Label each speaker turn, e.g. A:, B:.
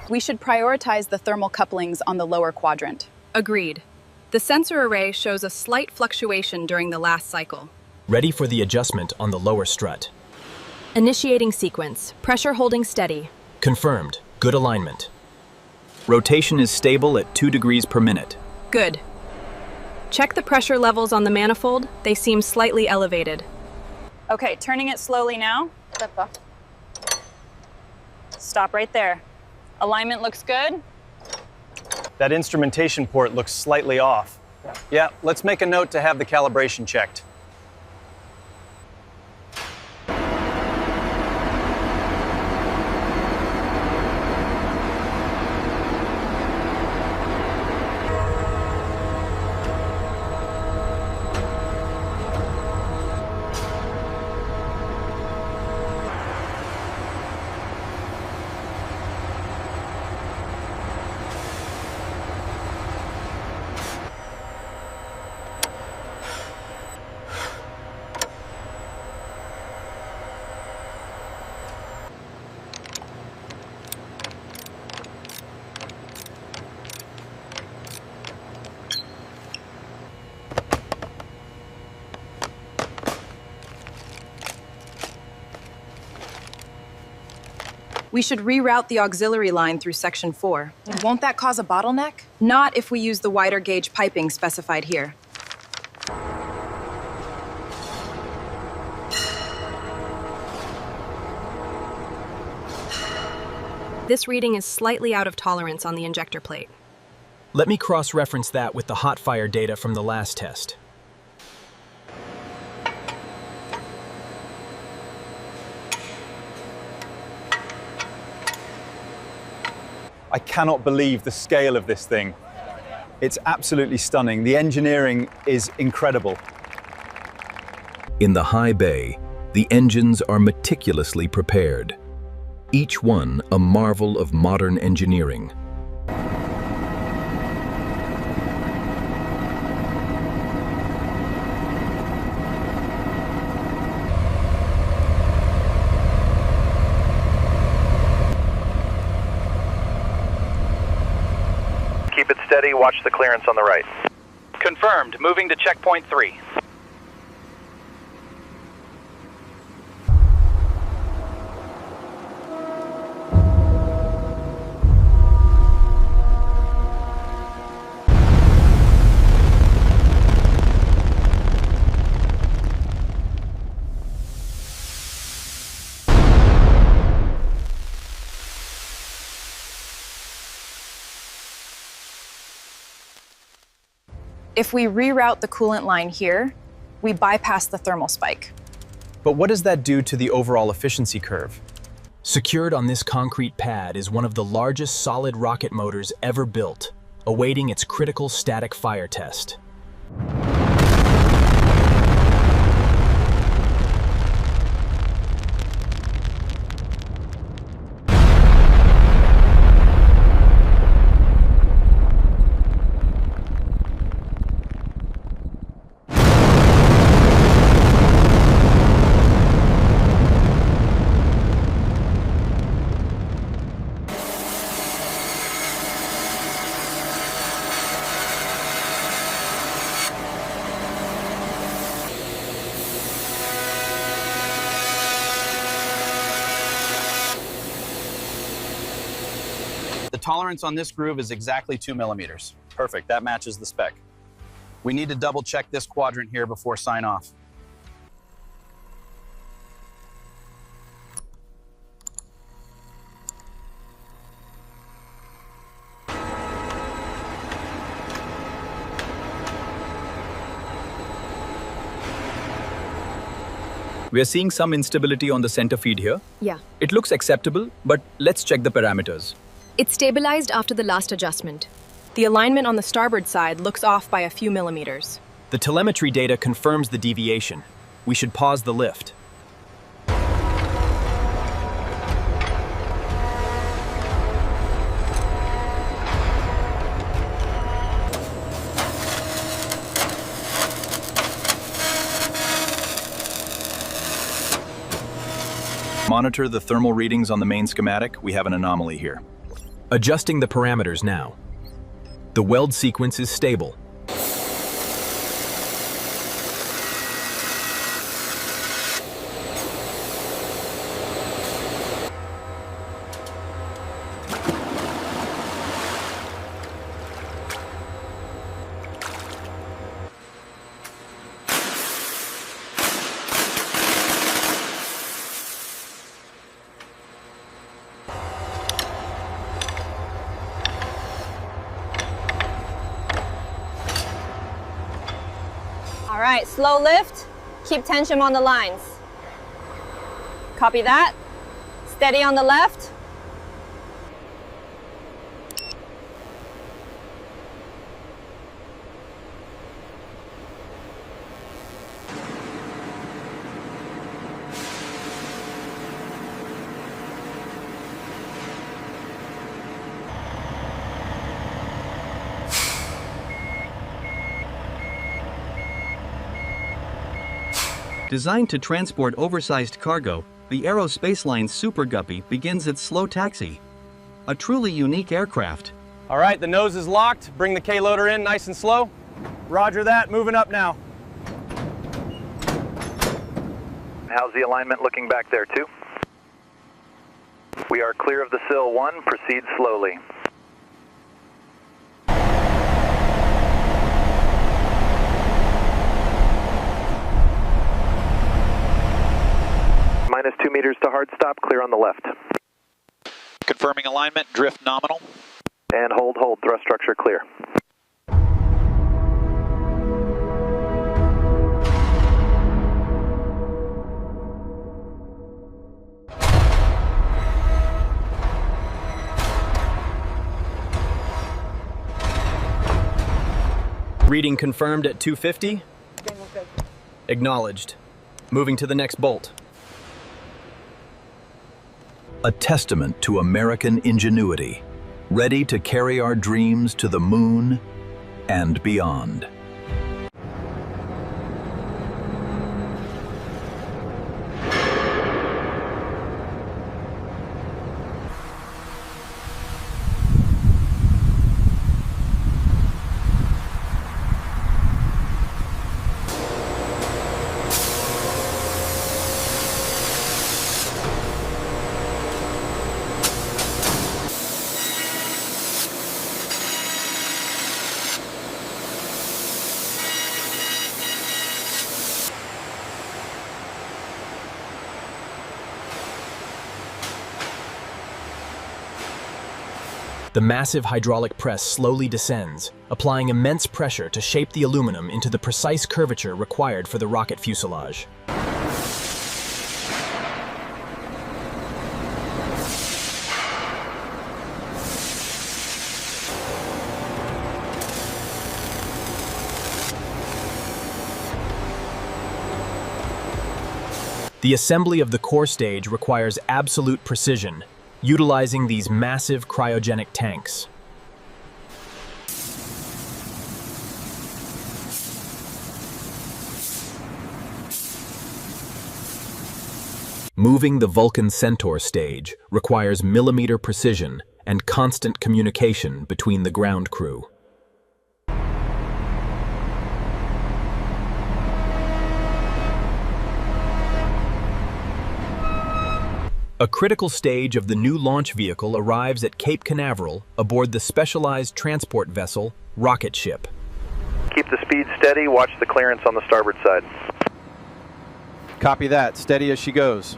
A: We should prioritize the thermal couplings on the lower quadrant.
B: Agreed. The sensor array shows a slight fluctuation during the last cycle.
C: Ready for the adjustment on the lower strut.
B: Initiating sequence. Pressure holding steady.
C: Confirmed. Good alignment. Rotation is stable at 2 degrees per minute.
B: Good. Check the pressure levels on the manifold. They seem slightly elevated.
A: Okay, turning it slowly now. Stop right there. Alignment looks good.
D: That instrumentation port looks slightly off. Yeah, let's make a note to have the calibration checked.
B: We should reroute the auxiliary line through section 4.
A: Won't that cause a bottleneck?
B: Not if we use the wider gauge piping specified here. This reading is slightly out of tolerance on the injector plate.
C: Let me cross-reference that with the hot fire data from the last test.
D: I cannot believe the scale of this thing. It's absolutely stunning. The engineering is incredible.
E: In the high bay, the engines are meticulously prepared, each one a marvel of modern engineering.
F: Keep it steady, watch the clearance on the right.
D: Confirmed. Moving to checkpoint 3.
A: If we reroute the coolant line here, we bypass the thermal spike.
D: But what does that do to the overall efficiency curve?
C: Secured on this concrete pad is one of the largest solid rocket motors ever built, awaiting its critical static fire test.
D: The tolerance on this groove is exactly 2 millimeters. Perfect, that matches the spec. We need to double check this quadrant here before sign off.
G: We are seeing some instability on the center feed here.
B: Yeah.
G: It looks acceptable, but let's check the parameters.
B: It's stabilized after the last adjustment. The alignment on the starboard side looks off by a few millimeters.
C: The telemetry data confirms the deviation. We should pause the lift.
G: Monitor the thermal readings on the main schematic. We have an anomaly here.
C: Adjusting the parameters now. The weld sequence is stable.
H: All right, slow lift. Keep tension on the lines. Copy that. Steady on the left.
I: Designed to transport oversized cargo, the Aerospace Line's Super Guppy begins its slow taxi. A truly unique aircraft.
J: All right, the nose is locked. Bring the K-loader in nice and slow. Roger that, moving up now.
F: How's the alignment looking back there, 2? We are clear of the sill, 1. Proceed slowly. Minus 2 meters to hard stop, clear on the left.
K: Confirming alignment, drift nominal.
F: And hold, thrust structure clear.
C: Reading confirmed at 250. Acknowledged. Moving to the next bolt.
E: A testament to American ingenuity, ready to carry our dreams to the moon and beyond.
C: The massive hydraulic press slowly descends, applying immense pressure to shape the aluminum into the precise curvature required for the rocket fuselage. The assembly of the core stage requires absolute precision, utilizing these massive cryogenic tanks. Moving the Vulcan Centaur stage requires millimeter precision and constant communication between the ground crew. A critical stage of the new launch vehicle arrives at Cape Canaveral aboard the specialized transport vessel, Rocket Ship.
F: Keep the speed steady, watch the clearance on the starboard side.
J: Copy that, steady as she goes.